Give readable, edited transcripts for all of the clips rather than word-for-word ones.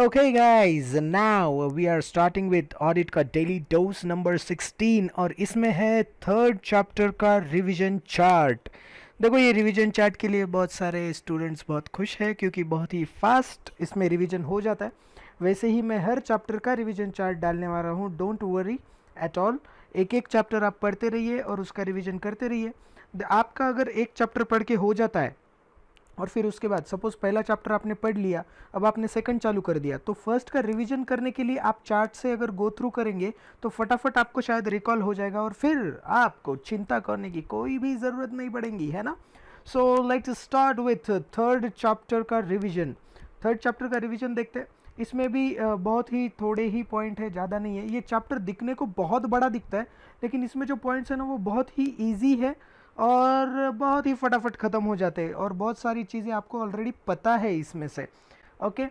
Okay guys, now we are starting with audit का daily dose number 16 और इसमें है थर्ड चैप्टर का रिवीजन चार्ट। देखो ये रिवीजन चार्ट के लिए बहुत सारे स्टूडेंट्स बहुत खुश है क्योंकि बहुत ही फास्ट इसमें रिवीजन हो जाता है। वैसे ही मैं हर चैप्टर का रिवीजन चार्ट डालने वाला हूँ, डोंट वरी एट ऑल। एक एक चैप्टर आप पढ़ते रहिए और उसका रिवीजन करते रहिए। आपका अगर एक चैप्टर पढ़ के हो जाता है और फिर उसके बाद सपोज पहला चैप्टर आपने पढ़ लिया, अब आपने सेकंड चालू कर दिया, तो फर्स्ट का रिवीजन करने के लिए आप चार्ट से अगर गो थ्रू करेंगे तो फटाफट आपको शायद रिकॉल हो जाएगा और फिर आपको चिंता करने की कोई भी ज़रूरत नहीं पड़ेगी, है ना। So let's start with third chapter का रिवीजन। थर्ड चैप्टर का रिवीजन देखते हैं। इसमें भी बहुत ही थोड़े ही पॉइंट है, ज़्यादा नहीं है। ये चैप्टर दिखने को बहुत बड़ा दिखता है लेकिन इसमें जो पॉइंट्स है ना वो बहुत ही ईजी है और बहुत ही फटाफट ख़त्म हो जाते हैं और बहुत सारी चीज़ें आपको ऑलरेडी पता है इसमें से। ओके,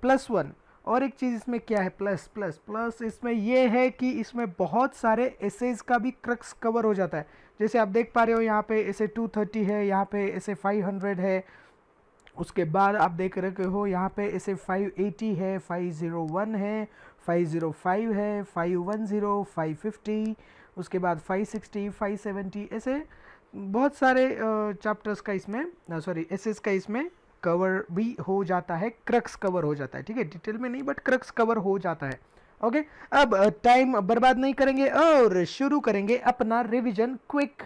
+1 और एक चीज़ इसमें क्या है, प्लस प्लस प्लस इसमें ये है कि इसमें बहुत सारे एसेज का भी क्रक्स कवर हो जाता है। जैसे आप देख पा रहे हो यहाँ पे एसे 230 है, यहाँ पे एसे 500 है, उसके बाद आप देख रहे हो यहाँ पे ऐसे 580 है, 501 है, 505 है, 510, 550, उसके बाद 560, 570, ऐसे बहुत सारे चैप्टर्स का इसमें सॉरी एसेस का इसमें कवर भी हो जाता है, क्रक्स कवर हो जाता है। ठीक है, डिटेल में नहीं बट क्रक्स कवर हो जाता है। ओके, अब टाइम बर्बाद नहीं करेंगे और शुरू करेंगे अपना रिवीजन क्विक।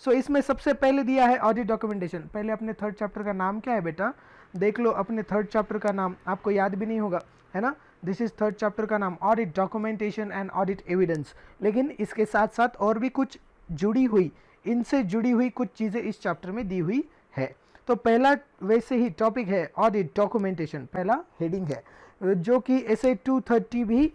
सो इसमें सबसे पहले दिया है ऑडिट डॉक्यूमेंटेशन। पहले अपने थर्ड चैप्टर का नाम क्या है बेटा, देख लो। अपने थर्ड चैप्टर का नाम आपको याद भी नहीं होगा, है ना। दिस इज थर्ड चैप्टर का नाम audit documentation and audit evidence. लेकिन इसके साथ साथ और भी कुछ जुड़ी हुई, इनसे जुड़ी हुई कुछ चीज़ें इस चैप्टर में दी हुई है। तो पहला वैसे ही टॉपिक है ऑडिट डॉक्यूमेंटेशन, पहला हेडिंग है जो कि ऐसे 230 भी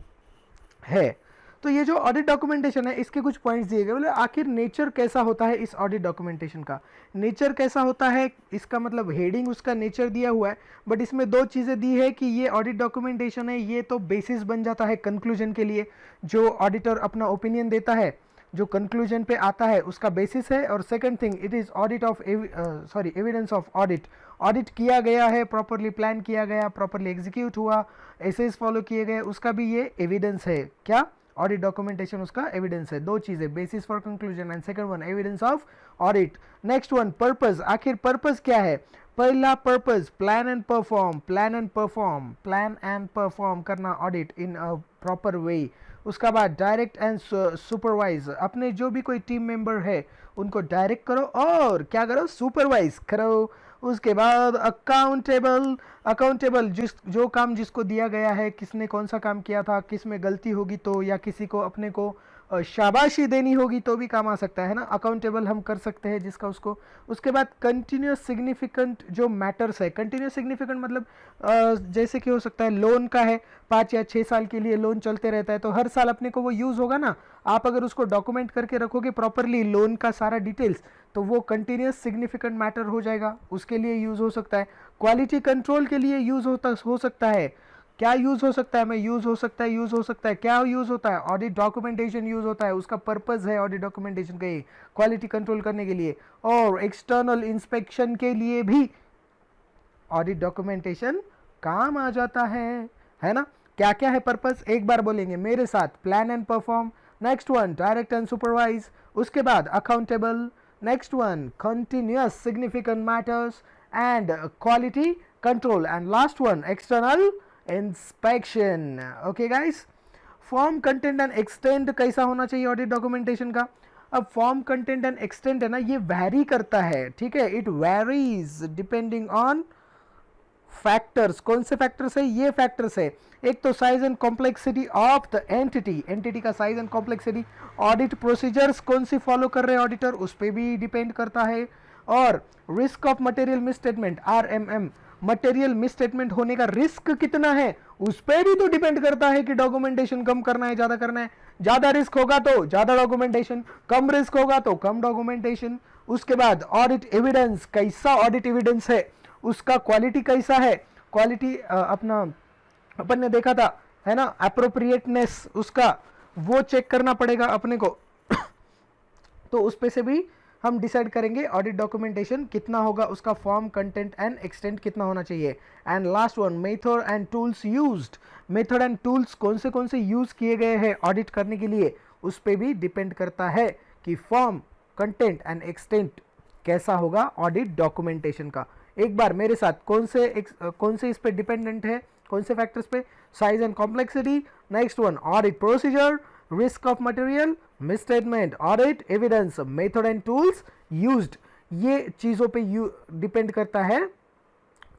है। तो ये जो ऑडिट डॉक्यूमेंटेशन है इसके कुछ पॉइंट्स दिए गए, बोले आखिर नेचर कैसा होता है इस ऑडिट डॉक्यूमेंटेशन का। नेचर कैसा होता है इसका मतलब हेडिंग उसका नेचर दिया हुआ है, बट इसमें दो चीज़ें दी है कि ये ऑडिट डॉक्यूमेंटेशन है, ये तो बेसिस बन जाता है कंक्लूजन के लिए। जो ऑडिटर अपना ओपिनियन देता है, जो कंक्लूजन पे आता है उसका बेसिस है। और second thing, it is audit of evidence of audit. Audit किया गया है, प्रॉपरली प्लान किया गया, प्रॉपरली एग्जीक्यूट हुआ, एसेस फॉलो किए गए, उसका भी ये एविडेंस है। क्या ऑडिट डॉक्यूमेंटेशन उसका एविडेंस है। दो चीज़ें, basis for conclusion and second one evidence of audit. Next one purpose. आखिर पर्पस क्या है। पहला purpose plan and perform, plan and perform, plan and perform करना audit in a proper way. उसका बाद डायरेक्ट एंड सुपरवाइज, अपने जो भी कोई टीम मेंबर है उनको डायरेक्ट करो और क्या करो, सुपरवाइज करो। उसके बाद अकाउंटेबल, अकाउंटेबल जो काम जिसको दिया गया है, किसने कौन सा काम किया था, किस में गलती होगी तो, या किसी को अपने को शाबाशी देनी होगी तो भी काम आ सकता है ना, अकाउंटेबल हम कर सकते हैं जिसका उसको। उसके बाद कंटिन्यूस सिग्निफिकेंट जो मैटर्स है, कंटिन्यूस सिग्निफिकेंट मतलब जैसे कि हो सकता है लोन का है, 5 या 6 साल के लिए लोन चलते रहता है तो हर साल अपने को वो यूज़ होगा ना। आप अगर उसको डॉक्यूमेंट करके रखोगे प्रॉपरली लोन का सारा डिटेल्स, तो वो कंटिन्यूस सिग्निफिकेंट मैटर हो जाएगा, उसके लिए यूज़ हो सकता है। क्वालिटी कंट्रोल के लिए यूज़ हो सकता है। क्या यूज़ हो सकता है, मैं यूज़ हो सकता है, यूज़ हो सकता है, क्या यूज़ होता है, ऑडिट डॉक्यूमेंटेशन यूज़ होता है। उसका पर्पज़ है ऑडिट डॉक्यूमेंटेशन का ये, क्वालिटी कंट्रोल करने के लिए और एक्सटर्नल इंस्पेक्शन के लिए भी ऑडिट डॉक्यूमेंटेशन काम आ जाता है ना। क्या क्या है पर्पस, एक बार बोलेंगे मेरे साथ, plan and perform, next one direct and supervise, उसके बाद accountable, next one continuous significant matters and quality control, and last one external inspection. Okay guys, form content and extent कैसा होना चाहिए ऑडिट डॉक्यूमेंटेशन का। अब फॉर्म कंटेंट एंड एक्सटेंट है ना, ये वैरी करता है, ठीक है, it varies depending on factors. कौन से फैक्टर्स है, ये फैक्टर्स है। एक तो size and complexity of the entity, entity का size and complexity, audit procedures कौन सी फॉलो कर रहे हैं ऑडिटर, उस पर भी डिपेंड करता है। और risk of material misstatement, RMM, material misstatement होने का रिस्क कितना है, उस पर भी तो डिपेंड करता है कि डॉक्यूमेंटेशन कम करना है, ज्यादा करना है। ज्यादा रिस्क होगा तो ज्यादा डॉक्यूमेंटेशन, कम रिस्क होगा तो कम डॉक्यूमेंटेशन। उसके बाद ऑडिट एविडेंस, कैसा ऑडिट एविडेंस है, उसका क्वालिटी कैसा है। क्वालिटी अपना अपन ने देखा था, है ना, अप्रोप्रिएटनेस उसका, वो चेक करना पड़ेगा अपने को तो उस पे से भी हम डिसाइड करेंगे ऑडिट डॉक्यूमेंटेशन कितना होगा, उसका फॉर्म, कंटेंट एंड एक्सटेंट कितना होना चाहिए। And last one, method and tools used. Method and tools कौन से यूज किए गए हैं ऑडिट करने के लिए, उस पर भी डिपेंड करता है कि फॉर्म, कंटेंट एंड एक्सटेंट कैसा होगा ऑडिट डॉक्यूमेंटेशन का। एक बार मेरे साथ कौन से इस पे डिपेंडेंट है, कौन से फैक्टर्स पे, size and complexity, next one audit procedure, risk of material, misstatement, audit evidence, method and tools used, ये चीजों पे डिपेंड करता है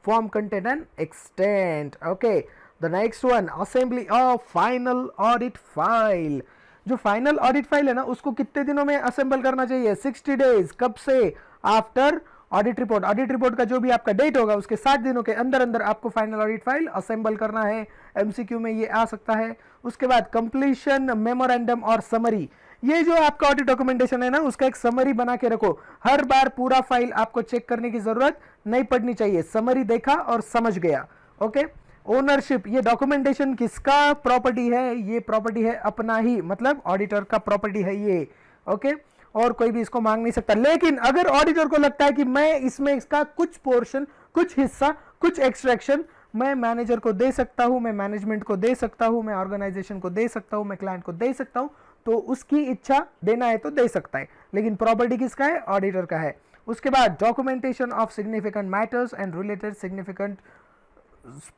form, content and extent. Okay, the next one, assembly of final audit file. जो final audit file है ना, उसको कितने दिनों में असेंबल करना चाहिए, 60 डेज। कब से, after audit report. Audit report का जो भी आपका डेट होगा उसके 60 दिनों के अंदर अंदर आपको फाइनल ऑडिट फाइल असेंबल करना है। एमसीक्यू में ये आ सकता है। उसके बाद कंप्लीशन मेमोरेंडम और समरी, ये जो आपका ऑडिट डॉक्यूमेंटेशन है ना, उसका एक समरी बना के रखो। हर बार पूरा फाइल आपको चेक करने की जरूरत नहीं पड़नी चाहिए, समरी देखा और समझ गया। ओके, ओनरशिप, ये डॉक्यूमेंटेशन किसका प्रॉपर्टी है, ये प्रॉपर्टी है अपना ही, मतलब ऑडिटर का प्रॉपर्टी है ये। ओके, और कोई भी इसको मांग नहीं सकता। लेकिन अगर ऑडिटर को लगता है कि मैं इसमें इसका कुछ पोर्शन, कुछ हिस्सा, कुछ एक्सट्रैक्शन मैं मैनेजर को दे सकता हूं, मैं मैनेजमेंट को दे सकता हूं, मैं ऑर्गेनाइजेशन को दे सकता हूं, मैं क्लाइंट को दे सकता हूं, तो उसकी इच्छा, देना है तो दे सकता है, लेकिन प्रॉपर्टी किसका है, ऑडिटर का है। उसके बाद documentation of significant matters and related significant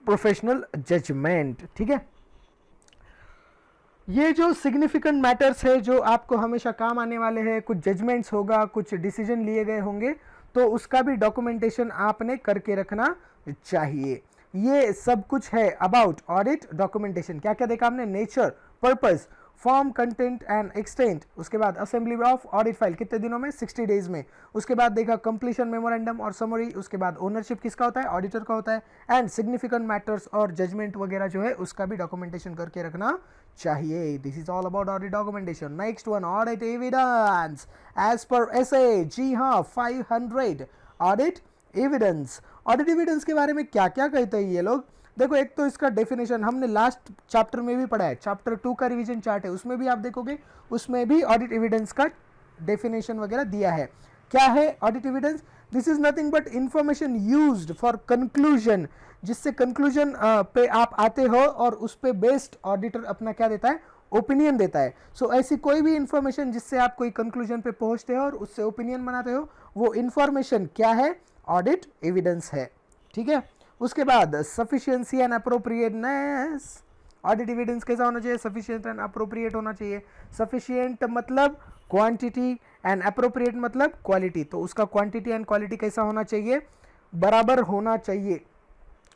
professional judgment. ठीक है, ये जो सिग्निफिकेंट मैटर्स है जो आपको हमेशा काम आने वाले हैं, कुछ जजमेंट्स होगा, कुछ डिसीजन लिए गए होंगे, तो उसका भी डॉक्यूमेंटेशन आपने करके रखना चाहिए। ये सब कुछ है अबाउट ऑडिट डॉक्यूमेंटेशन। क्या क्या देखा हमने, nature, purpose, form, content and extent. उसके बाद असेंबली ऑफ ऑडिट फाइल कितने दिनों में, 60 डेज में। उसके बाद देखा कंप्लीशन मेमोरेंडम और समरी। उसके बाद ओनरशिप किसका होता है, ऑडिटर का होता है। एंड सिग्निफिकेंट मैटर्स और जजमेंट वगैरह जो है उसका भी डॉक्यूमेंटेशन करके रखना चाहिए। This is all about audit documentation. Next one, audit evidence as per SA. जी हाँ, 500 ऑडिट एविडेंस। ऑडिट एविडेंस के बारे में क्या क्या कहते हैं ये लोग, देखो। एक तो इसका डेफिनेशन हमने लास्ट चैप्टर में भी पढ़ा है, चैप्टर 2 का रिवीजन चार्ट है, उसमें भी आप देखोगे, उसमें भी ऑडिट एविडेंस का डेफिनेशन वगैरह दिया है। क्या है audit evidence, this is nothing but information used for conclusion, जिससे कंक्लूजन पे आप आते हो और उस पे बेस्ड ऑडिटर अपना क्या देता है, ओपिनियन देता है। सो ऐसी कोई भी इंफॉर्मेशन जिससे आप कोई कंक्लूजन पे पहुंचते हो और उससे ओपिनियन बनाते हो, वो इंफॉर्मेशन क्या है, ऑडिट एविडेंस है। ठीक है, उसके बाद sufficiency and appropriateness. Audit evidence कैसा होना चाहिए, सफिशिएंट एंड अप्रोप्रिएट होना चाहिए। सफिशिएंट मतलब क्वांटिटी एंड अप्रोप्रिएट मतलब क्वालिटी, तो उसका क्वांटिटी एंड क्वालिटी कैसा होना चाहिए, बराबर होना चाहिए।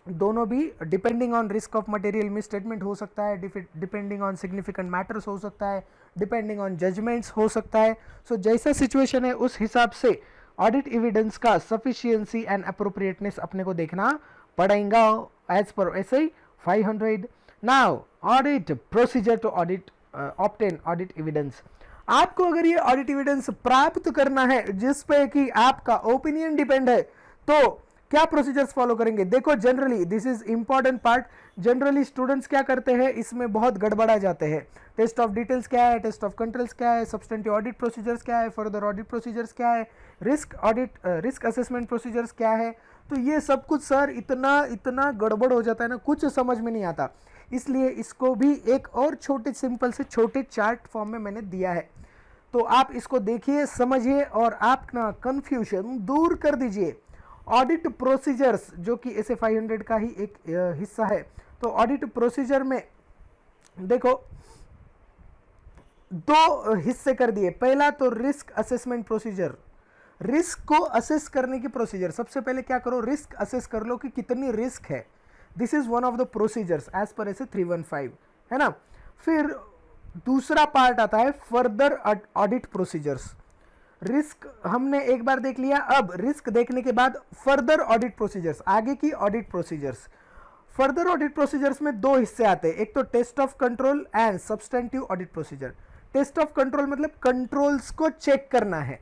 दोनों भी depending on risk of material miss statement हो सकता है, डिपेंडिंग ऑन सिग्निफिकेंट मैटर्स हो सकता है, डिपेंडिंग ऑन जजमेंट्स हो सकता है। सो जैसा सिचुएशन है उस हिसाब से ऑडिट एविडेंस का सफिशिएंसी एंड अप्रोप्रिएटनेस अपने को देखना पड़ेगा as per SI 500। Now audit procedure to audit obtain audit evidence. आपको अगर ये ऑडिट एविडेंस प्राप्त करना है जिस पे कि आपका ओपिनियन डिपेंड है, तो क्या प्रोसीजर्स फॉलो करेंगे, देखो। Generally this is important part, generally students क्या करते हैं, इसमें बहुत गड़बड़ा जाते हैं। टेस्ट ऑफ डिटेल्स क्या है, टेस्ट ऑफ कंट्रोल्स क्या है, सब्सटेंटिव ऑडिट प्रोसीजर्स क्या है, फर्दर ऑडिट प्रोसीजर्स क्या है, रिस्क असेसमेंट प्रोसीजर्स क्या है, तो ये सब कुछ सर इतना गड़बड़ हो जाता है ना, कुछ समझ में नहीं आता। इसलिए इसको भी एक और छोटे सिंपल से छोटे चार्ट फॉर्म में मैंने दिया है, तो आप इसको देखिए, समझिए और आप ना कंफ्यूजन दूर कर दीजिए। ऑडिट प्रोसीजर्स जो कि ऐसे 500 का ही एक हिस्सा है, तो ऑडिट प्रोसीजर में देखो 2 हिस्से कर दिए। पहला तो रिस्क असेसमेंट प्रोसीजर, रिस्क को असेस करने की प्रोसीजर। सबसे पहले क्या करो, रिस्क असेस कर लो कि कितनी रिस्क है। This is one of the procedures as per SA 315 है ना। फिर दूसरा पार्ट आता है फर्दर ऑडिट प्रोसीजर्स। रिस्क हमने एक बार देख लिया, अब रिस्क देखने के बाद फर्दर ऑडिट प्रोसीजर्स, आगे की audit procedures. Further audit procedures में 2 हिस्से आते हैं, एक तो test of control and substantive audit procedure. Test of control मतलब कंट्रोल्स को चेक करना है,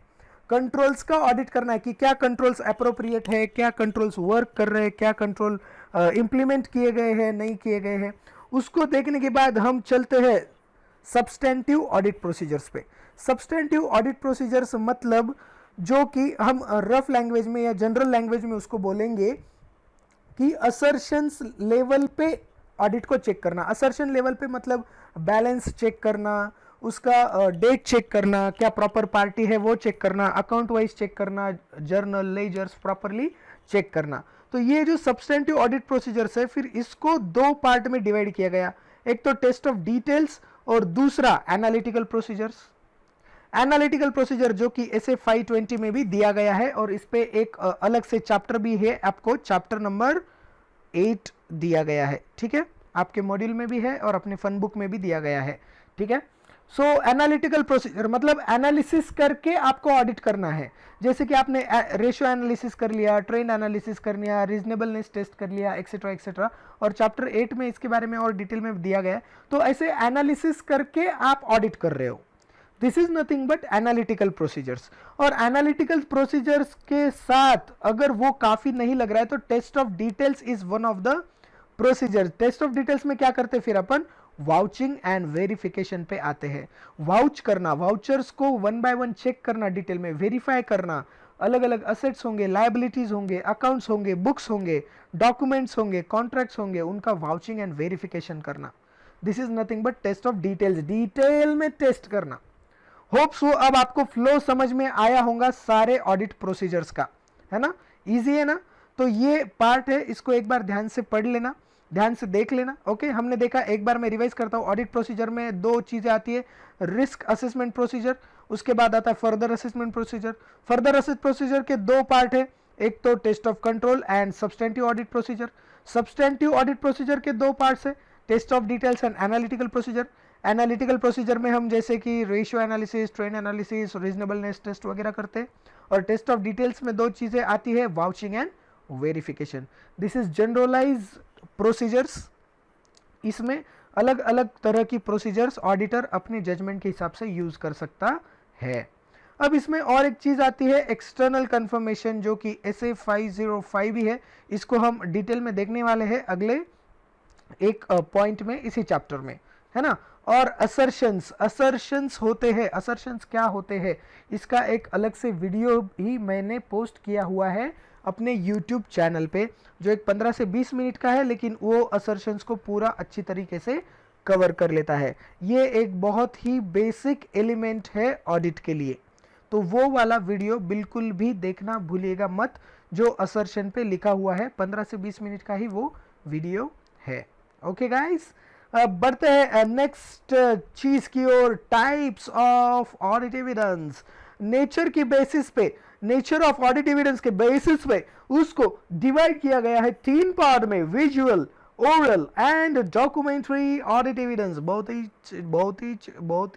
कंट्रोल्स का ऑडिट करना है कि क्या कंट्रोल्स अप्रोप्रिएट है, क्या कंट्रोल्स वर्क कर रहे हैं, क्या कंट्रोल इंप्लीमेंट किए गए हैं, नहीं किए गए हैं। उसको देखने के बाद हम चलते हैं सब्सटेंटिव ऑडिट प्रोसीजर्स पे। सब्सटेंटिव ऑडिट प्रोसीजर्स मतलब जो कि हम रफ लैंग्वेज में या जनरल लैंग्वेज में उसको बोलेंगे कि असर्शंस लेवल पे ऑडिट को चेक करना। असर्शन लेवल पे मतलब बैलेंस चेक करना, उसका डेट चेक करना, क्या प्रॉपर पार्टी है वो चेक करना, अकाउंट वाइज चेक करना, जर्नल लेजर्स प्रॉपरली चेक करना। तो ये जो सब्सटेंटिव ऑडिट प्रोसीजर्स है, फिर इसको दो पार्ट में डिवाइड किया गया। एक तो टेस्ट ऑफ डिटेल्स और दूसरा एनालिटिकल प्रोसीजर्स। एनालिटिकल प्रोसीजर जो कि एसए 520 में भी दिया गया है, और इस पे एक अलग से चैप्टर भी है, आपको चैप्टर नंबर 8 दिया गया है। ठीक है, आपके मॉड्यूल में भी है और अपने फन बुक में भी दिया गया है। ठीक है, सो एनालिटिकल प्रोसीजर मतलब एनालिसिस करके आपको ऑडिट करना है। जैसे कि आपने रेशियो एनालिसिस कर लिया, ट्रेंड एनालिसिस कर लिया, रीजनेबलनेस टेस्ट कर लिया, एक्सेट्रा एक्सेट्रा, और चैप्टर 8 में इसके बारे में और डिटेल में दिया गया है। तो ऐसे एनालिसिस करके आप ऑडिट कर रहे हो। This is nothing but analytical procedures. और एनालिटिकल प्रोसीजर्स के साथ अगर वो काफी नहीं लग रहा है तो test of details is one of the procedure. Test of details में क्या करते हैं, फिर अपन वाउचिंग एंड वेरिफिकेशन पे आते हैं। वाउच करना, वाउचर्स को वन बाय वन चेक करना, डिटेल में वेरीफाई करना, अलग अलग असेट्स होंगे, लायबिलिटीज होंगे, अकाउंट्स होंगे, बुक्स होंगे, डॉक्यूमेंट्स होंगे, कॉन्ट्रैक्ट्स होंगे, उनका वाउचिंग एंड वेरिफिकेशन करना। This is nothing but test of details, detail में टेस्ट करना। होप सो अब आपको फ्लो समझ में आया होगा सारे ऑडिट प्रोसीजर्स का, है ना, इजी है ना। तो ये पार्ट है, इसको एक बार ध्यान से पढ़ लेना, ध्यान से देख लेना। ओके, हमने देखा, एक बार मैं रिवाइज करता हूं। ऑडिट प्रोसीजर में दो चीजें आती है, रिस्क असेसमेंट प्रोसीजर, उसके बाद आता है further assessment procedure. Further assessment procedure के दो पार्ट है, एक तो test of control and substantive audit procedure. Substantive audit procedure के दो पार्ट्स है, test of details and analytical procedure. Analytical procedure में हम जैसे कि ratio analysis, trend analysis, reasonableness test वगैरह करते हैं। और टेस्ट ऑफ डिटेल्स में दो चीजें आती है, vouching and verification. This is generalize procedures. इसमें अलग अलग तरह की प्रोसीजर्स ऑडिटर अपने जजमेंट के हिसाब से यूज कर सकता है। अब इसमें और एक चीज आती है, एक्सटर्नल कंफर्मेशन, जो कि एसए 505 भी है। इसको हम डिटेल में देखने वाले हैं अगले एक पॉइंट में, इसी चैप्टर में, है ना। और असर्शंस, असर्शंस होते हैं, असर्शंस क्या होते हैं, इसका एक अलग से वीडियो ही मैंने पोस्ट किया हुआ है अपने YouTube चैनल पे, जो एक 15 से 20 मिनट का है, लेकिन वो असर्शंस को पूरा अच्छी तरीके से कवर कर लेता है। ये एक बहुत ही बेसिक एलिमेंट है ऑडिट के लिए, तो वो वाला वीडियो बिल्कुल भी देखना भूलिएगा मत, जो असर्शन पे लिखा हुआ है। 15 से 20 मिनट का ही वो वीडियो है। ओके गाइस, अब बढ़ते हैं नेक्स्ट चीज की ओर, types of audit evidence. Nature की बेसिस पे, नेचर ऑफ ऑडिट एविडेंस के बेसिस पे उसको डिवाइड किया गया है तीन पार्ट में, visual, oral and documentary audit evidence. बहुत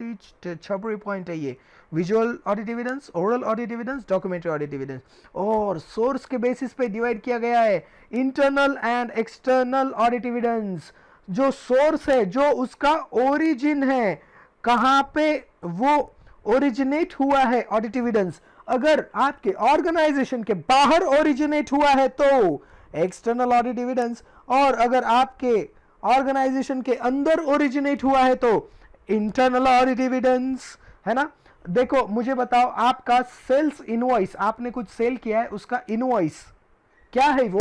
ही छपरी पॉइंट है ये, visual audit evidence, oral audit evidence, documentary audit evidence. और सोर्स के बेसिस पे डिवाइड किया गया है internal and external audit evidence. जो सोर्स है, जो उसका ओरिजिन है, कहां पे वो ओरिजिनेट हुआ है ऑडिट एविडेंस, अगर आपके ऑर्गेनाइजेशन के बाहर ओरिजिनेट हुआ है तो एक्सटर्नल ऑडिट एविडेंस, और अगर आपके ऑर्गेनाइजेशन के अंदर ओरिजिनेट हुआ है तो इंटरनल ऑडिट एविडेंस, है ना। देखो मुझे बताओ, आपका सेल्स इनवॉइस, आपने कुछ सेल किया है, उसका इनवॉइस क्या है, वो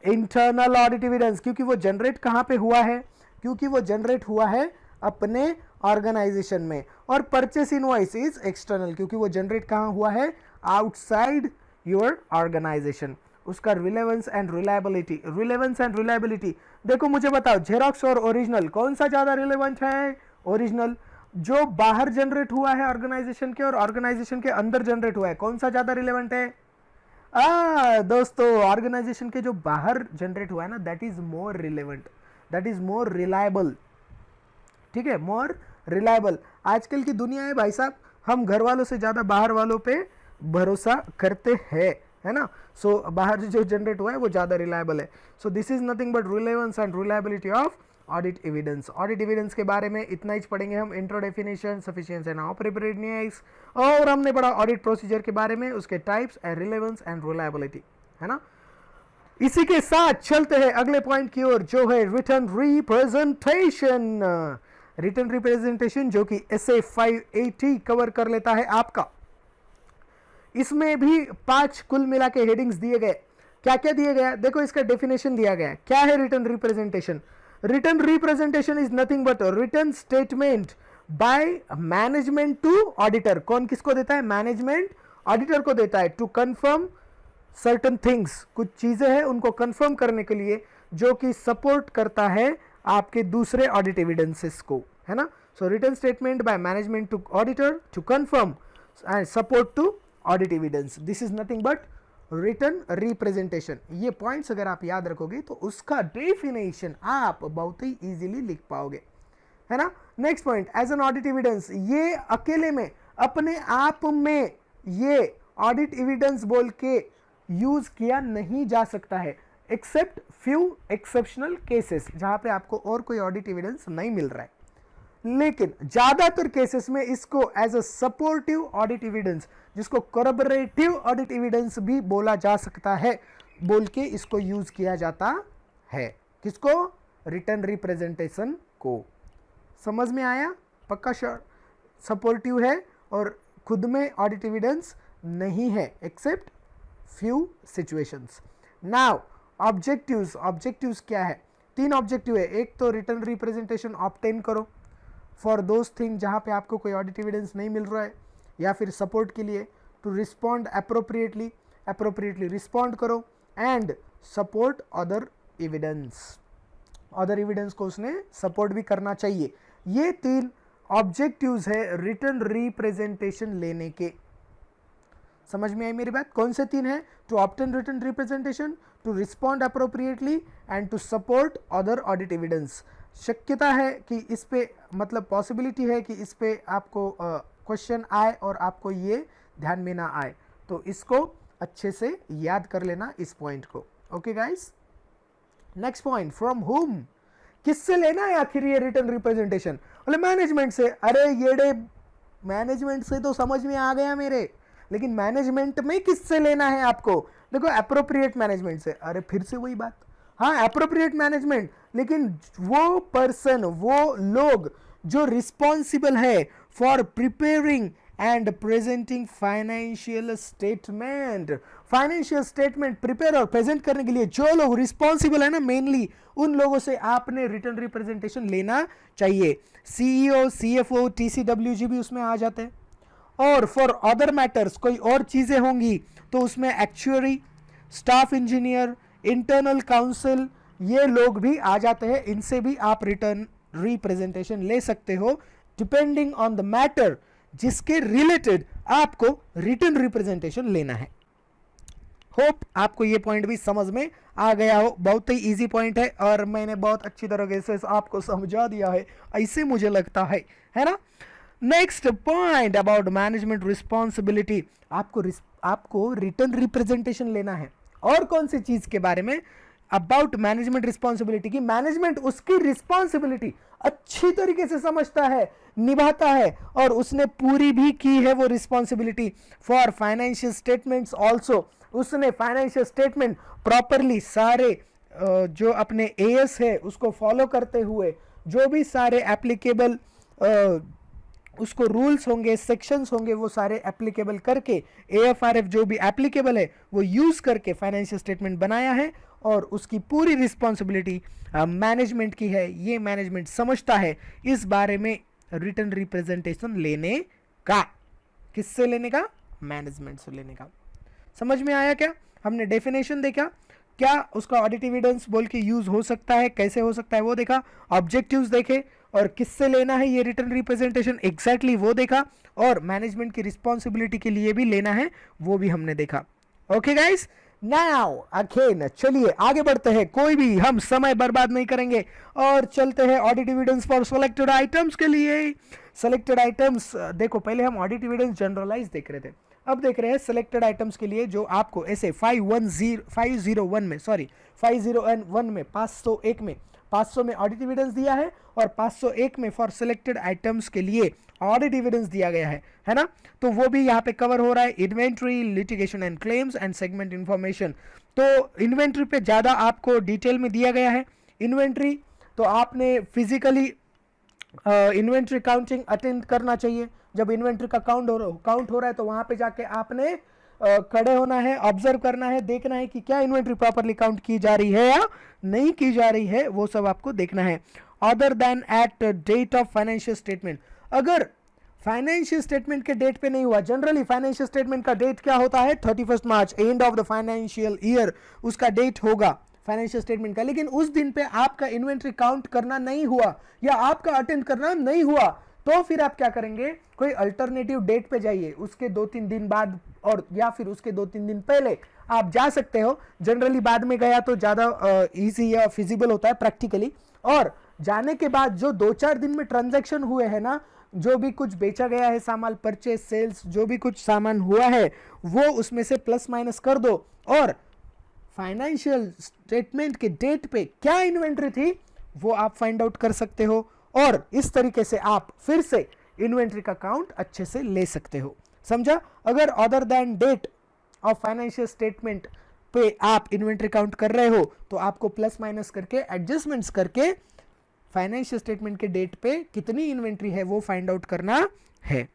इंटरनल ऑडिट एविडेंस, क्योंकि वो जनरेट कहां पे हुआ है, क्योंकि वो जनरेट हुआ है अपने ऑर्गेनाइजेशन में। और परचेस इनवॉइस इज एक्सटर्नल, क्योंकि वो जनरेट कहां हुआ है, आउटसाइड योर ऑर्गेनाइजेशन। उसका relevance and reliability, relevance and reliability, देखो मुझे बताओ, जेरोक्स और ओरिजिनल कौन सा ज्यादा रिलेवेंट है, ओरिजिनल। जो बाहर जनरेट हुआ है ऑर्गेनाइजेशन के और ऑर्गेनाइजेशन के अंदर जनरेट हुआ है, कौन सा ज्यादा रिलेवेंट है, दोस्तों ऑर्गेनाइजेशन के जो बाहर जनरेट हुआ है ना, that is more relevant, that is more reliable. ठीक है, मोर रिलायबल। आजकल की दुनिया है भाई साहब, हम घर वालों से ज्यादा बाहर वालों पे भरोसा करते हैं, है ना। सो बाहर जो जनरेट हुआ है वो ज्यादा रिलायबल है। सो this is nothing but relevance and reliability of audit evidence. Audit evidence के बारे में इतना ही पढ़ेंगे हम, intro, definition, sufficiency and preparedness, और हमने पढ़ा ऑडिट प्रोसीजर के बारे में, उसके types and relevance and reliability, है ना। इसी के साथ चलते हैं अगले पॉइंट की ओर, जो है रिटन रिप्रेजेंटेशन। रिटर्न रिप्रेजेंटेशन जो कि SA 580 कवर कर लेता है आपका। इसमें भी 5 कुल मिला के हेडिंग्स दिए गए। क्या क्या दिए गया, देखो इसका डेफिनेशन दिया गया है। क्या है return representation? Return representation is nothing but return statement by management to auditor. कौन किसको देता है? मैनेजमेंट ऑडिटर को देता है। टू कंफर्म सर्टन थिंग्स, कुछ चीजें हैं उनको कंफर्म करने के लिए, जो कि सपोर्ट करता है आपके दूसरे ऑडिट एविडेंसेस को, है ना। So written statement by management to auditor to confirm and support to audit evidence, this is nothing but written representation. ये पॉइंट्स अगर आप याद रखोगे तो उसका डेफिनेशन आप बहुत ही इजीली लिख पाओगे, है ना। Next point, as an audit evidence, ये अकेले में अपने आप में ये ऑडिट एविडेंस बोल के यूज किया नहीं जा सकता है, एक्सेप्ट फ्यू एक्सेप्शनल केसेस, जहां पे आपको और कोई ऑडिट एविडेंस नहीं मिल रहा है। लेकिन ज्यादातर केसेस में इसको as a supportive audit evidence, जिसको कोरबरेटिव ऑडिट एविडेंस भी बोला जा सकता है, बोल के इसको यूज किया जाता है। किसको? रिटर्न रिप्रेजेंटेशन को। समझ में आया? पक्का श्योर? सपोर्टिव है और खुद में ऑडिट एविडेंस नहीं है, except few situations. Now objectives, objectives क्या है? 3 ऑब्जेक्टिव है। एक तो रिटर्न रिप्रेजेंटेशन ऑब्टेन करो फॉर दोज थिंग जहाँ पे आपको कोई ऑडिट एविडेंस नहीं मिल रहा है, या फिर सपोर्ट के लिए to respond appropriately, appropriately respond करो, and support other evidence, other evidence को उसने सपोर्ट भी करना चाहिए। ये 3 ऑब्जेक्टिव्स है रिटर्न रिप्रेजेंटेशन लेने के। समझ में आई मेरी बात? कौन से 3 है? To obtain return representation, to respond appropriately and to support other audit evidence. शक्यता है कि इस पे, मतलब पॉसिबिलिटी है कि इस पे आपको क्वेश्चन आए और आपको ये ध्यान में ना आए, तो इसको अच्छे से याद कर लेना इस पॉइंट को। Okay guys, next point, from हुम, किससे लेना है आखिर ये रिटर्न रिप्रेजेंटेशन? बोले मैनेजमेंट से। अरे येड़े, मैनेजमेंट से तो समझ में आ गया मेरे, लेकिन मैनेजमेंट में किससे लेना है आपको? देखो एप्रोप्रिएट मैनेजमेंट से। अरे फिर से वही बात, हाँ एप्रोप्रिएट मैनेजमेंट, लेकिन वो पर्सन, वो लोग जो रिस्पॉन्सिबल है for preparing and presenting financial statement, financial statement prepare और प्रेजेंट करने के लिए जो लोग रिस्पॉन्सिबल है ना, मेनली उन लोगों से आपने रिटर्न रिप्रेजेंटेशन लेना चाहिए। CEO, CFO, TCWG भी उसमें आ जाते हैं। और फॉर अदर मैटर्स, कोई और चीजें होंगी तो उसमें actuary, staff engineer, internal council, ये लोग भी आ जाते हैं। इनसे भी आप रिटर्न रिप्रेजेंटेशन ले सकते हो, डिपेंडिंग ऑन द मैटर जिसके रिलेटेड आपको रिटर्न रिप्रेजेंटेशन लेना है। होप आपको ये पॉइंट भी समझ में आ गया हो। बहुत ही इजी पॉइंट है और मैंने बहुत अच्छी तरीके से आपको समझा दिया है, ऐसे मुझे लगता है ना। Next point about management responsibility, आपको रिटर्न रिप्रेजेंटेशन लेना है। और कौन सी चीज के बारे में? अबाउट मैनेजमेंट रिस्पॉन्सिबिलिटी की मैनेजमेंट उसकी रिस्पॉन्सिबिलिटी अच्छी तरीके से समझता है, निभाता है, और उसने पूरी भी की है वो responsibility for financial statements also. उसने फाइनेंशियल स्टेटमेंट प्रॉपरली सारे जो अपने AS है उसको फॉलो करते हुए, जो भी सारे एप्लीकेबल उसको रूल्स होंगे, सेक्शंस होंगे, वो सारे एप्लीकेबल करके, AFRF जो भी एप्लीकेबल है वो यूज करके फाइनेंशियल स्टेटमेंट बनाया है, और उसकी पूरी रिस्पॉन्सिबिलिटी मैनेजमेंट की है। ये मैनेजमेंट समझता है इस बारे में रिटर्न रिप्रेजेंटेशन लेने का। किससे लेने का? मैनेजमेंट से लेने का। समझ में आया क्या? हमने डेफिनेशन देखा, क्या उसका ऑडिट एविडेंस बोल के यूज हो सकता है, कैसे हो सकता है वो देखा, ऑब्जेक्टिव्स देखे, और किससे लेना है ये रिटर्न रिप्रेजेंटेशन एग्जैक्टली वो देखा, और मैनेजमेंट की रिस्पॉन्सिबिलिटी के लिए भी लेना है वो भी हमने देखा। ओके गाइस, नाउ अगेन चलिए आगे बढ़ते हैं, कोई भी हम समय बर्बाद नहीं करेंगे और चलते हैं audit evidence for selected items के लिए। सिलेक्टेड आइटम्स, देखो पहले हम ऑडिट एविडेंस जनरलाइज देख रहे थे, अब देख रहे हैं सिलेक्टेड आइटम्स के लिए, जो आपको ऐसे 501 में 501 में 500 में ऑडिट एविडेंस दिया है, और 501 में फॉर सिलेक्टेड आइटम्स के लिए ऑडिट एविडेंस दिया गया है ना। तो वो भी यहाँ पे कवर हो रहा है। Inventory, litigation and claims and segment information. तो इन्वेंट्री पे ज़्यादा आपको डिटेल में दिया गया है। इन्वेंट्री तो आपने फिजिकली इन्वेंट्री काउंटिंग अटेंड करना चाहिए। जब इन्वेंट्री का काउंट हो रहा है तो वहां पे जाके आपने खड़े होना है, ऑब्जर्व करना है, देखना है कि क्या इन्वेंट्री प्रॉपरली काउंट की जा रही है या नहीं की जा रही है, वो सब आपको देखना है। Other than at date of financial statement, अगर फाइनेंशियल स्टेटमेंट के डेट पे नहीं हुआ, जनरली फाइनेंशियल स्टेटमेंट का डेट क्या होता है 31 March, end of the financial year उसका डेट होगा फाइनेंशियल स्टेटमेंट का, लेकिन उस दिन पे आपका इन्वेंट्री काउंट करना नहीं हुआ या आपका अटेंड करना नहीं हुआ, तो फिर आप क्या करेंगे, कोई अल्टरनेटिव डेट पे जाइए, उसके 2-3 दिन बाद और या फिर उसके 2-3 दिन पहले आप जा सकते हो। जनरली बाद में गया तो ज़्यादा इजी या फिजिबल होता है प्रैक्टिकली, और जाने के बाद जो 2-4 दिन में ट्रांजैक्शन हुए हैं ना, जो भी कुछ बेचा गया है सामान, परचेज सेल्स, जो भी कुछ सामान हुआ है वो उसमें से प्लस माइनस कर दो, और फाइनेंशियल स्टेटमेंट के डेट पे क्या इन्वेंट्री थी वो आप फाइंड आउट कर सकते हो, और इस तरीके से आप फिर से इन्वेंट्री का काउंट अच्छे से ले सकते हो। समझा? अगर other than date of financial statement पे आप इन्वेंट्री काउंट कर रहे हो तो आपको प्लस माइनस करके, एडजस्टमेंट्स करके फाइनेंशियल स्टेटमेंट के डेट पे कितनी इन्वेंट्री है वो फाइंड आउट करना है।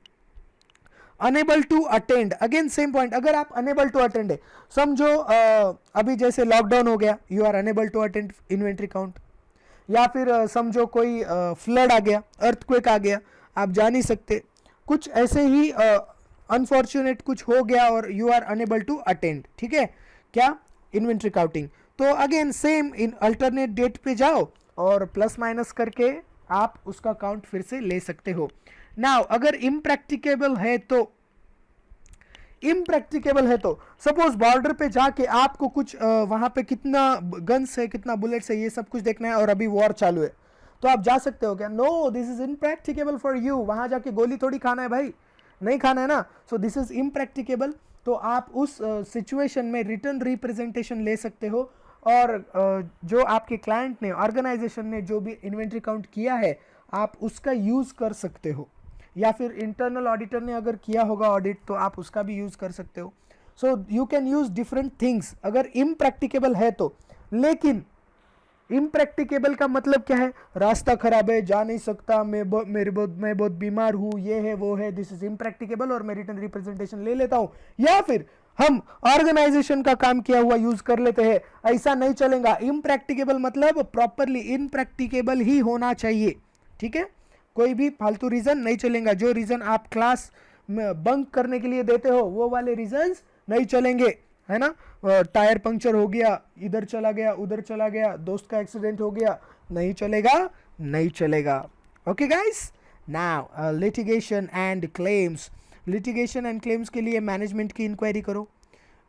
Unable to attend, again same point, अगर आप अनेबल टू अटेंड है, समझो अभी जैसे लॉकडाउन हो गया, you are unable to attend inventory count, या फिर समझो कोई फ्लड आ गया, अर्थक्वेक आ गया, आप जा नहीं सकते, कुछ ऐसे ही अनफॉर्चुनेट कुछ हो गया और you are unable to attend, ठीक है, क्या इन्वेंट्री काउंटिंग, तो again same in alternate date पे जाओ और प्लस माइनस करके आप उसका काउंट फिर से ले सकते हो। नाउ अगर इम्प्रैक्टिकेबल है तो सपोज बॉर्डर पे जाके आपको कुछ वहां पे कितना गन्स है, कितना बुलेट्स है, ये सब कुछ देखना है और अभी वॉर चालू है, तो आप जा सकते हो क्या? No, this is impracticable for you, वहां जाके गोली थोड़ी खाना है भाई, नहीं खाना है ना, सो दिस इज इम्प्रैक्टिकेबल। तो आप उस सिचुएशन में रिटर्न रिप्रेजेंटेशन ले सकते हो, और जो आपके क्लाइंट ने, ऑर्गेनाइजेशन ने जो भी इन्वेंट्री काउंट किया है आप उसका यूज कर सकते हो, या फिर इंटरनल ऑडिटर ने अगर किया होगा ऑडिट तो आप उसका भी यूज कर सकते हो। So you can use different things अगर इम्प्रैक्टिकेबल है तो। लेकिन इम्प्रैक्टिकेबल का मतलब क्या है? रास्ता खराब है, जा नहीं सकता, मैं बहुत बीमार हूँ, ये है वो है, दिस इज इम्प्रैक्टिकेबल और मैं रिटर्न रिप्रेजेंटेशन ले लेता हूँ, या फिर हम ऑर्गेनाइजेशन का काम किया हुआ यूज कर लेते हैं, ऐसा नहीं चलेगा। इम्प्रैक्टिकेबल मतलब प्रॉपरली इम्प्रैक्टिकेबल ही होना चाहिए, ठीक है, कोई भी फालतू रीजन नहीं चलेगा। जो रीजन आप क्लास में बंक करने के लिए देते हो वो वाले रीजंस नहीं चलेंगे, है ना, टायर पंक्चर हो गया, इधर चला गया, उधर चला गया, दोस्त का एक्सीडेंट हो गया, नहीं चलेगा, नहीं चलेगा। Okay guys, now litigation and claims. Litigation and claims के लिए मैनेजमेंट की इंक्वायरी करो,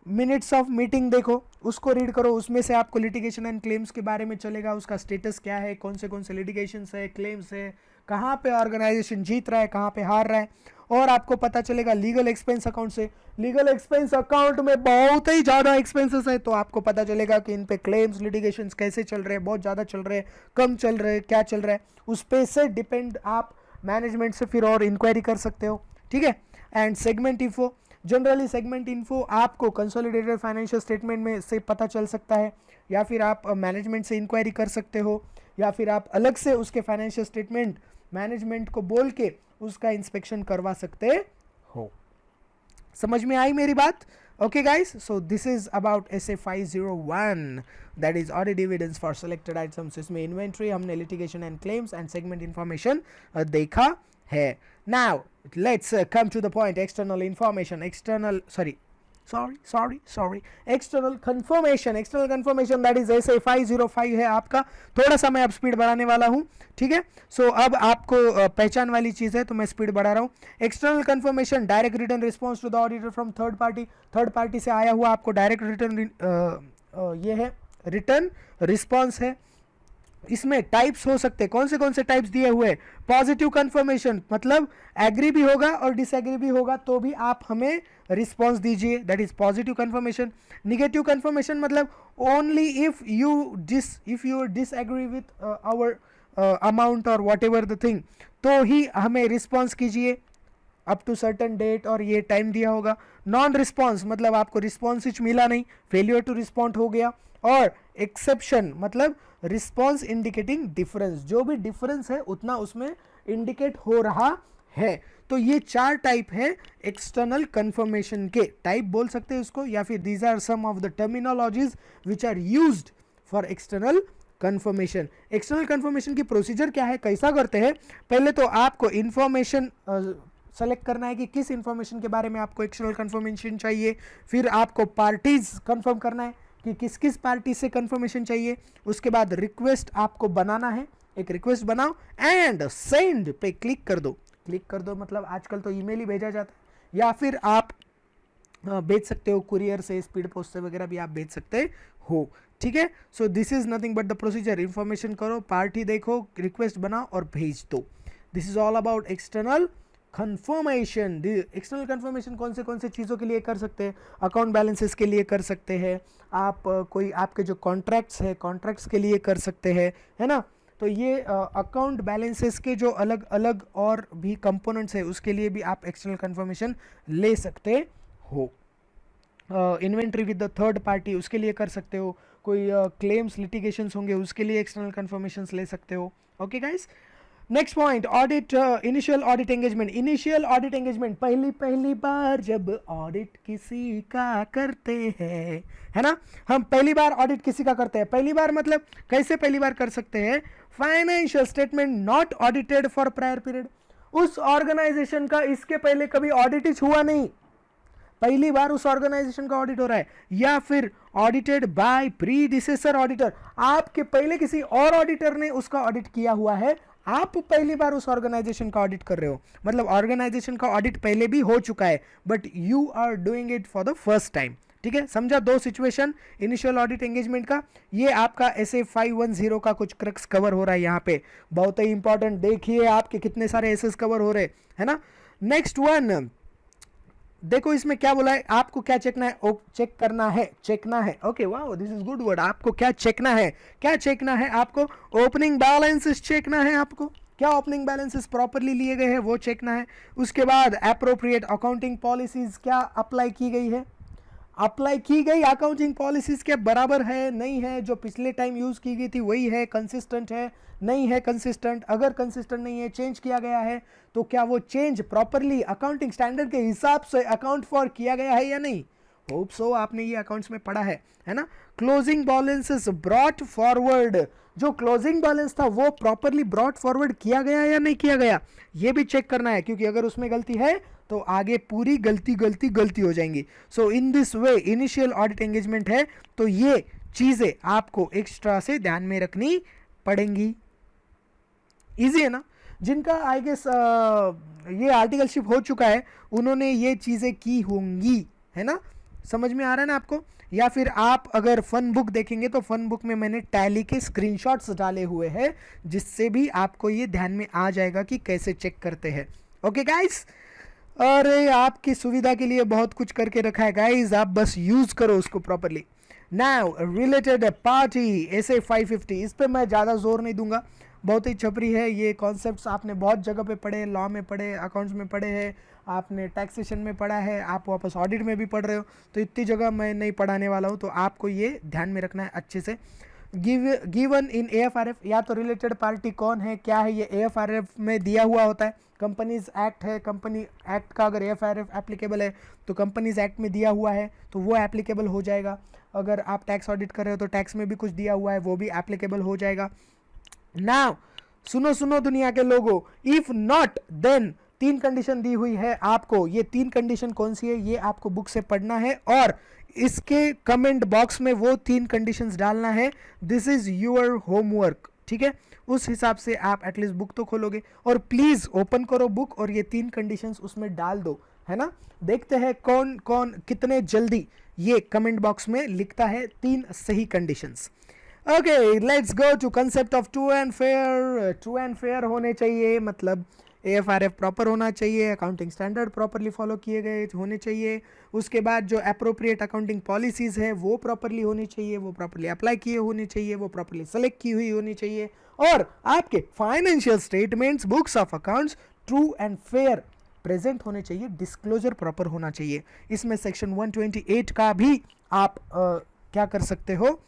मिनट्स ऑफ मीटिंग देखो, उसको रीड करो, उसमें से आपको लिटिगेशन एंड क्लेम्स के बारे में चलेगा, उसका स्टेटस क्या है, कौन से लिटिगेशंस है, क्लेम्स है, कहाँ पे ऑर्गेनाइजेशन जीत रहा है, कहाँ पे हार रहा है, और आपको पता चलेगा लीगल एक्सपेंस अकाउंट से। लीगल एक्सपेंस अकाउंट में बहुत ही ज़्यादा एक्सपेंसेस है, तो आपको पता चलेगा कि इन पे क्लेम्स लिटिगेशंस कैसे चल रहे हैं, बहुत ज़्यादा चल रहे हैं, कम चल रहे हैं, क्या चल रहा है, उस पे से डिपेंड आप मैनेजमेंट से फिर और इंक्वायरी कर सकते हो, ठीक है। And segment info, generally segment info आपको कंसोलिडेटेड फाइनेंशियल स्टेटमेंट में से पता चल सकता है, या फिर आप मैनेजमेंट से इंक्वायरी कर सकते हो, या फिर आप अलग से उसके फाइनेंशियल स्टेटमेंट मैनेजमेंट को बोल के उसका इंस्पेक्शन करवा सकते हो। समझ में आई मेरी बात? Okay guys, so this is about SA 501, that is audit dividends for selected items. इसमें इन्वेंट्री हमने, litigation and claims and segment information देखा है। Now let's come to the point, external information, external external confirmation that is SA 505 है आपका। थोड़ा सा मैं अब स्पीड बढ़ाने वाला हूँ, ठीक है। सो अब आपको पहचान वाली चीज़ है तो मैं स्पीड बढ़ा रहा हूँ। External confirmation, direct return response to the auditor from third party से आया हुआ आपको डायरेक्ट रिटर्न ये है, रिटर्न रिस्पॉन्स है। इसमें टाइप्स हो सकते हैं, कौन से टाइप्स दिए हुए? पॉजिटिव कंफर्मेशन मतलब एग्री भी होगा और डिसएग्री भी होगा तो भी आप हमें रिस्पॉन्स दीजिए, that is positive confirmation. Negative confirmation मतलब only if you disagree with our amount और वॉट एवर द थिंग, तो ही हमें रिस्पॉन्स कीजिए अप टू सर्टन डेट और ये टाइम दिया होगा। नॉन रिस्पॉन्स मतलब आपको रिस्पॉन्स ही मिला नहीं, फेलियर टू रिस्पॉन्ड हो गया। और एक्सेप्शन मतलब रिस्पॉन्स इंडिकेटिंग डिफरेंस, जो भी डिफरेंस है उतना उसमें इंडिकेट हो रहा है। तो ये 4 टाइप है एक्सटर्नल कंफर्मेशन के। टाइप बोल सकते हैं इसको, या फिर these are some of the terminologies which are used for external confirmation. External confirmation की प्रोसीजर क्या है, कैसा करते हैं? पहले तो आपको इंफॉर्मेशन सेलेक्ट करना है कि किस इंफॉर्मेशन के बारे में आपको एक्सटर्नल कंफर्मेशन चाहिए। फिर आपको पार्टीज कंफर्म करना है कि किस किस पार्टी से कंफर्मेशन चाहिए। उसके बाद रिक्वेस्ट आपको बनाना है, एक रिक्वेस्ट बनाओ एंड सेंड पे क्लिक कर दो। क्लिक कर दो मतलब आजकल तो ईमेल ही भेजा जाता है, या फिर आप भेज सकते हो कुरियर से, स्पीड पोस्ट से वगैरह भी आप भेज सकते हो। ठीक है, सो this is nothing but the procedure. Information करो, पार्टी देखो, रिक्वेस्ट बनाओ और भेज दो। This is all about external confirmation. External confirmation कौन से चीज़ों के लिए कर सकते हैं? अकाउंट बैलेंसेस के लिए कर सकते हैं आप, कोई आपके जो कॉन्ट्रैक्ट्स है कॉन्ट्रैक्ट्स के लिए कर सकते हैं, है ना। तो ये अकाउंट बैलेंसेस के जो अलग अलग और भी कंपोनेंट्स है उसके लिए भी आप एक्सटर्नल कंफर्मेशन ले सकते हो। Inventory with the third party उसके लिए कर सकते हो। कोई क्लेम्स लिटिगेशंस होंगे उसके लिए एक्सटर्नल कंफर्मेशंस ले सकते हो। Okay guys, next point, audit, initial audit engagement. Initial audit engagement, पहली बार जब ऑडिट किसी का करते हैं, है ना। हम पहली बार ऑडिट किसी का करते हैं, पहली बार मतलब कैसे पहली बार कर सकते हैं? Financial statement not audited for prior period. उस ऑर्गेनाइजेशन का इसके पहले कभी ऑडिट ही हुआ नहीं, पहली बार उस ऑर्गेनाइजेशन का ऑडिट हो रहा है, या फिर ऑडिटेड बाय प्रीडिसेसर ऑडिटर, आपके पहले किसी और ऑडिटर ने उसका ऑडिट किया हुआ है, आप पहली बार उस ऑर्गेनाइजेशन का ऑडिट कर रहे हो। मतलब ऑर्गेनाइजेशन का ऑडिट पहले भी हो चुका है but you are doing it for the first time. ठीक है, समझा? दो सिचुएशन इनिशियल ऑडिट एंगेजमेंट का। ये आपका SA 510 का कुछ क्रक्स कवर हो रहा है यहाँ पे, बहुत ही इंपॉर्टेंट। देखिए आपके कितने सारे एसेस कवर हो रहे हैं ना। नेक्स्ट वन देखो, इसमें क्या बोला है, आपको क्या चेकना है? चेक करना है, चेकना है। Okay, wow, this is good word. आपको क्या चेकना है? क्या चेकना है आपको? ओपनिंग बैलेंसेस चेकना है आपको, क्या ओपनिंग बैलेंसेस प्रॉपरली लिए गए हैं वो चेकना है। उसके बाद एप्रोप्रिएट अकाउंटिंग पॉलिसीज क्या अप्लाई की गई है, अप्लाई की गई अकाउंटिंग पॉलिसीज के बराबर है नहीं है, जो पिछले टाइम यूज की गई थी वही है, कंसिस्टेंट है नहीं है कंसिस्टेंट, अगर कंसिस्टेंट नहीं है, चेंज किया गया है तो क्या वो चेंज प्रॉपरली अकाउंटिंग स्टैंडर्ड के हिसाब से अकाउंट फॉर किया गया है या नहीं। होप सो आपने ये अकाउंट्स में पढ़ा है ना। क्लोजिंग बैलेंसेस ब्रॉट फॉरवर्ड, जो क्लोजिंग बैलेंस था वो प्रॉपरली ब्रॉट फॉरवर्ड किया गया या नहीं किया गया, ये भी चेक करना है, क्योंकि अगर उसमें गलती है तो आगे पूरी गलती हो जाएंगी। So in this way initial audit engagement है, तो ये चीजें आपको एक्स्ट्रा से ध्यान में रखनी पड़ेंगी। इजी है ना। जिनका आई गेस ये आर्टिकलशिप हो चुका है उन्होंने ये चीजें की होंगी, है ना। समझ में आ रहा है ना आपको। या फिर आप अगर फन बुक देखेंगे तो फन बुक में मैंने टैली के स्क्रीनशॉट्स डाले हुए हैं, जिससे भी आपको ये ध्यान में आ जाएगा कि कैसे चेक करते हैं। ओके गाइस, अरे आपकी सुविधा के लिए बहुत कुछ करके रखा है गाइस, आप बस यूज करो उसको properly. Now related party SA 550, इस पे मैं ज़्यादा जोर नहीं दूंगा, बहुत ही छपरी है ये कॉन्सेप्ट्स, आपने बहुत जगह पे पढ़े, लॉ में पढ़े, अकाउंट्स में पढ़े हैं, आपने टैक्सेशन में पढ़ा है, आप वापस ऑडिट में भी पढ़ रहे हो, तो इतनी जगह मैं नहीं पढ़ाने वाला हूँ, तो आपको ये ध्यान में रखना है अच्छे से। गिवन इन AFRF, या तो रिलेटेड पार्टी कौन है क्या है ये AFRF में दिया हुआ होता है। कंपनीज एक्ट है, कंपनी एक्ट का अगर AFRF एप्लीकेबल है तो कंपनीज एक्ट में दिया हुआ है तो वो एप्लीकेबल हो जाएगा। अगर आप टैक्स ऑडिट कर रहे हो तो टैक्स में भी कुछ दिया हुआ है, वो भी एप्लीकेबल हो जाएगा। नाउ सुनो दुनिया के लोगों, इफ नॉट देन 3 कंडीशन दी हुई है आपको। ये 3 कंडीशन कौन सी है ये आपको बुक से पढ़ना है और इसके कमेंट बॉक्स में वो 3 कंडीशंस डालना है। दिस इज योर होमवर्क, ठीक है। उस हिसाब से आप एटलीस्ट बुक तो खोलोगे और प्लीज ओपन करो बुक और ये 3 कंडीशंस उसमें डाल दो, है ना। देखते हैं कौन कौन कितने जल्दी ये कमेंट बॉक्स में लिखता है 3 सही conditions. Okay, let's go to concept of true and fair. True and fair होने चाहिए, मतलब AFRF प्रॉपर होना चाहिए, अकाउंटिंग स्टैंडर्ड प्रॉपरली फॉलो किए गए होने चाहिए। उसके बाद जो अप्रोप्रिएट अकाउंटिंग पॉलिसीज़ है वो प्रॉपरली होनी चाहिए, वो प्रॉपरली अप्लाई किए होने चाहिए, वो प्रॉपरली सेलेक्ट की हुई होनी चाहिए, और आपके financial statements, books of accounts true and fair present होने चाहिए, डिस्क्लोजर प्रॉपर होना चाहिए। इसमें सेक्शन 128 का भी आप क्या कर सकते हो,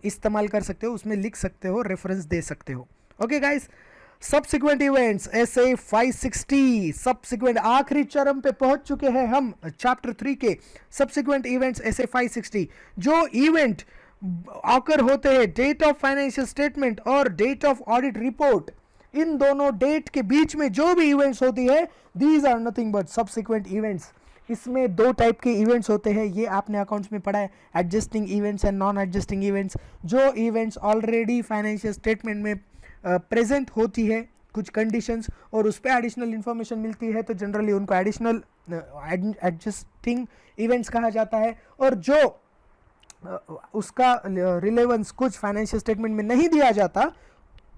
इस्तेमाल कर सकते हो, उसमें लिख सकते हो, रेफरेंस दे सकते हो। Okay guys, subsequent events SA 560, subsequent आखिरी चरम पे पहुंच चुके हैं हम चैप्टर 3 के। सब्सिक्वेंट इवेंट्स SA 560, जो इवेंट आकर होते हैं डेट ऑफ फाइनेंशियल स्टेटमेंट और डेट ऑफ ऑडिट रिपोर्ट, इन दोनों डेट के बीच में जो भी इवेंट्स होती है, these are nothing but subsequent events. इसमें दो टाइप के इवेंट्स होते हैं, ये आपने अकाउंट्स में पढ़ा है, adjusting events and non adjusting events. जो इवेंट्स ऑलरेडी फाइनेंशियल स्टेटमेंट में प्रेजेंट होती है कुछ कंडीशंस और उस पर एडिशनल इंफॉर्मेशन मिलती है, तो जनरली उनको एडिशनल एडजस्टिंग इवेंट्स कहा जाता है। और जो उसका रिलेवेंस कुछ फाइनेंशियल स्टेटमेंट में नहीं दिया जाता,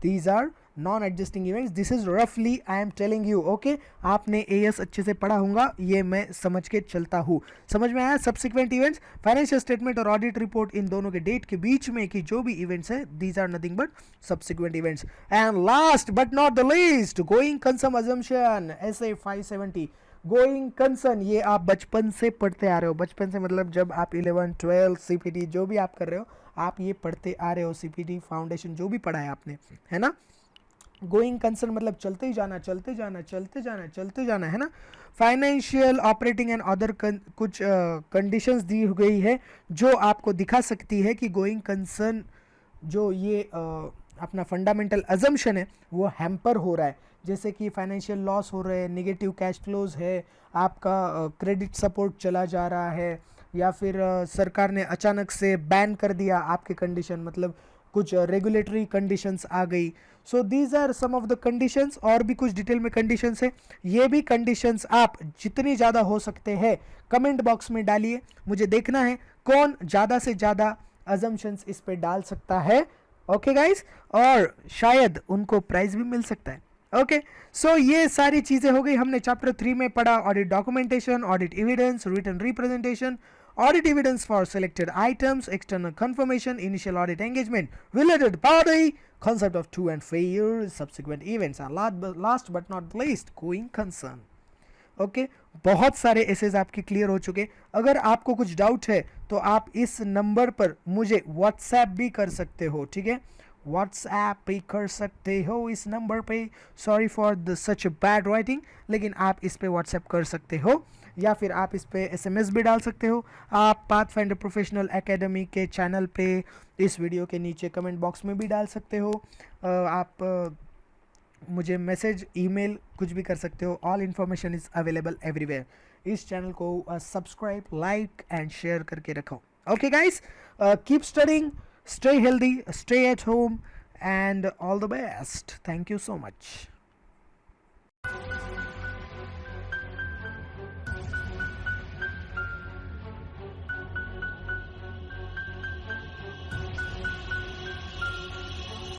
these are non adjusting events. This is रफली I am telling you, okay. आपने एएस अच्छे से पढ़ा होगा, ये मैं समझ के चलता हूँ। समझ में आया? सब्सिक्वेंट इवेंट्स, फाइनेंशियल स्टेटमेंट और ऑडिट रिपोर्ट, इन दोनों के डेट के बीच में की जो भी इवेंट्स है, these are nothing but subsequent events. And last but not the least, going concern assumption SA 570। Going concern, ये आप बचपन से पढ़ते आ रहे हो। बचपन से मतलब जब आप 11, 12 CPT जो भी आप कर रहे हो, आप ये पढ़ते आ रहे हो। CPT फाउंडेशन जो भी पढ़ा है आपने, है ना। गोइंग कंसर्न मतलब चलते ही जाना, चलते जाना, चलते जाना, चलते जाना, है ना। फाइनेंशियल, ऑपरेटिंग एंड अदर कुछ कंडीशंस दी गई है जो आपको दिखा सकती है कि गोइंग कंसर्न जो ये अपना फंडामेंटल अजम्पशन है वो हैम्पर हो रहा है। जैसे कि फाइनेंशियल लॉस हो रहे हैं, नेगेटिव कैश फ्लोज है, आपका क्रेडिट सपोर्ट चला जा रहा है, या फिर सरकार ने अचानक से बैन कर दिया आपके कंडीशन, मतलब कुछ रेगुलेटरी कंडीशंस आ गई। So these are some of the conditions. और भी कुछ डिटेल में कंडीशंस है। ये भी कंडीशंस आप जितनी ज़्यादा हो सकते हैं कमेंट बॉक्स में डालिए, मुझे देखना है कौन ज़्यादा से ज़्यादा अजम्पशंस इस पे डाल सकता है। ओके गाइस, और शायद उनको प्राइज भी मिल सकता है। ओके, सो ये सारी चीज़ें हो गई। हमने चैप्टर 3 में पढ़ा audit documentation, audit evidence, written representation, audit evidence for selected items, external confirmation, initial audit engagement, related party, concept of true and fair, subsequent events, and last but not least, going concern. Okay, बहुत सारे essays आपके clear हो चुके। अगर आपको कुछ doubt है तो आप इस नंबर पर मुझे व्हाट्सएप भी कर सकते हो, ठीक है। व्हाट्सएप पे कर सकते हो इस नंबर पे। Sorry for the such bad writing, लेकिन आप इस पे व्हाट्सएप कर सकते हो, या फिर आप इस पे SMS भी डाल सकते हो। आप पाथफाइंडर प्रोफेशनल एकेडमी के चैनल पे इस वीडियो के नीचे कमेंट बॉक्स में भी डाल सकते हो। आप मुझे मैसेज, ईमेल कुछ भी कर सकते हो। All information is available everywhere. इस चैनल को सब्सक्राइब, लाइक एंड शेयर करके रखो। Okay guys, keep studying, stay healthy, stay at home, and all the best. Thank you so much.